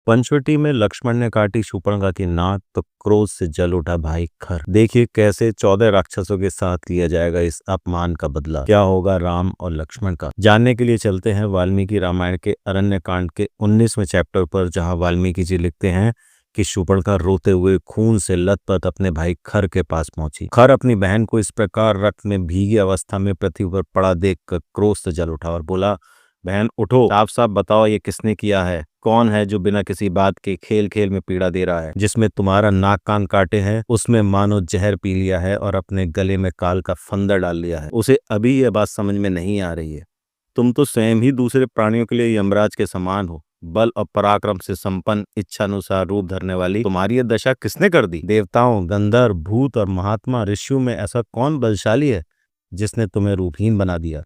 पंचवटी में लक्ष्मण ने काटी शूर्पणखा की नाक तो क्रोध से जल उठा भाई खर। देखिए कैसे 14 राक्षसों के साथ लिया जाएगा इस अपमान का बदला। क्या होगा राम और लक्ष्मण का, जानने के लिए चलते हैं वाल्मीकि रामायण के अरण्य कांड के 19वें चैप्टर पर, जहां वाल्मीकि जी लिखते हैं कि शूर्पणखा रोते हुए खून से लथपथ अपने भाई खर के पास पहुंची। खर अपनी बहन को इस प्रकार रक्त में भीगी अवस्था में पृथ्वी पर पड़ा देखकर क्रोध से जल उठा और बोला, बहन उठो, साफ साफ बताओ ये किसने किया है? कौन है जो बिना किसी बात के खेल खेल में पीड़ा दे रहा है? जिसमें तुम्हारा नाक कान काटे हैं उसमें मानो जहर पी लिया है और अपने गले में काल का फंदा डाल लिया है। उसे अभी यह बात समझ में नहीं आ रही है। तुम तो स्वयं ही दूसरे प्राणियों के लिए यमराज के समान हो। बल और पराक्रम से संपन्न, इच्छानुसार रूप धरने वाली तुम्हारी यह दशा किसने कर दी? देवताओं, गंधर्व, भूत और महात्मा ऋषियों में ऐसा कौन बलशाली है जिसने तुम्हें रूपहीन बना दिया?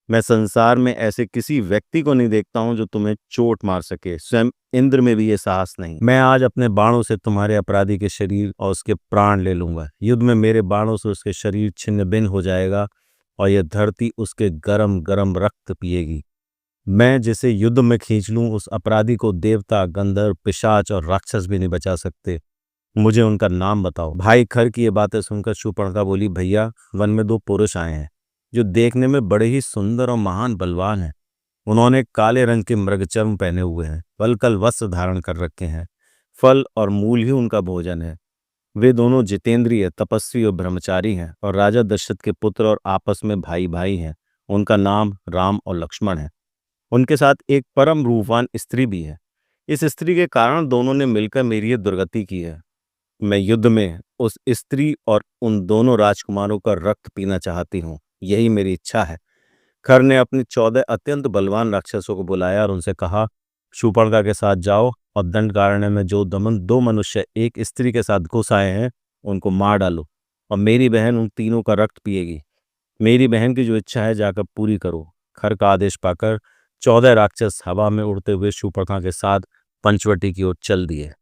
मैं संसार में ऐसे किसी व्यक्ति को नहीं देखता हूं जो तुम्हें चोट मार सके। स्वयं इंद्र में भी ये साहस नहीं। मैं आज अपने बाणों से तुम्हारे अपराधी के शरीर और उसके प्राण ले लूंगा। युद्ध में मेरे बाणों से उसके शरीर छिन्न भिन्न हो जाएगा और यह धरती उसके गरम गरम रक्त पिएगी। मैं जिसे युद्ध में खींच लूं उस अपराधी को देवता, गंधर्व, पिशाच और राक्षस भी नहीं बचा सकते। मुझे उनका नाम बताओ। भाई खर की ये बातें सुनकर शूर्पणखा बोली, भैया वन में दो पुरुष आए हैं जो देखने में बड़े ही सुंदर और महान बलवान हैं। उन्होंने काले रंग के मृगचर्म पहने हुए हैं, वल्कल वस्त्र धारण कर रखे हैं। फल और मूल ही उनका भोजन है। वे दोनों जितेंद्रिय, तपस्वी और ब्रह्मचारी हैं और राजा दशरथ के पुत्र और आपस में भाई भाई हैं। उनका नाम राम और लक्ष्मण है। उनके साथ एक परम रूपवान स्त्री भी है। इस स्त्री के कारण दोनों ने मिलकर मेरी ये दुर्गति की है। मैं युद्ध में उस स्त्री और उन दोनों राजकुमारों का रक्त पीना चाहती हूँ। यही मेरी इच्छा है। खर ने अपने 14 अत्यंत बलवान राक्षसों को बुलाया और उनसे कहा, शूर्पणखा के साथ जाओ और दंडकारण्य में जो दो मनुष्य एक स्त्री के साथ घुस आए हैं उनको मार डालो और मेरी बहन उन तीनों का रक्त पिएगी। मेरी बहन की जो इच्छा है जाकर पूरी करो। खर का आदेश पाकर 14 राक्षस हवा में उड़ते हुए शूर्पणखा के साथ पंचवटी की ओर चल दिए।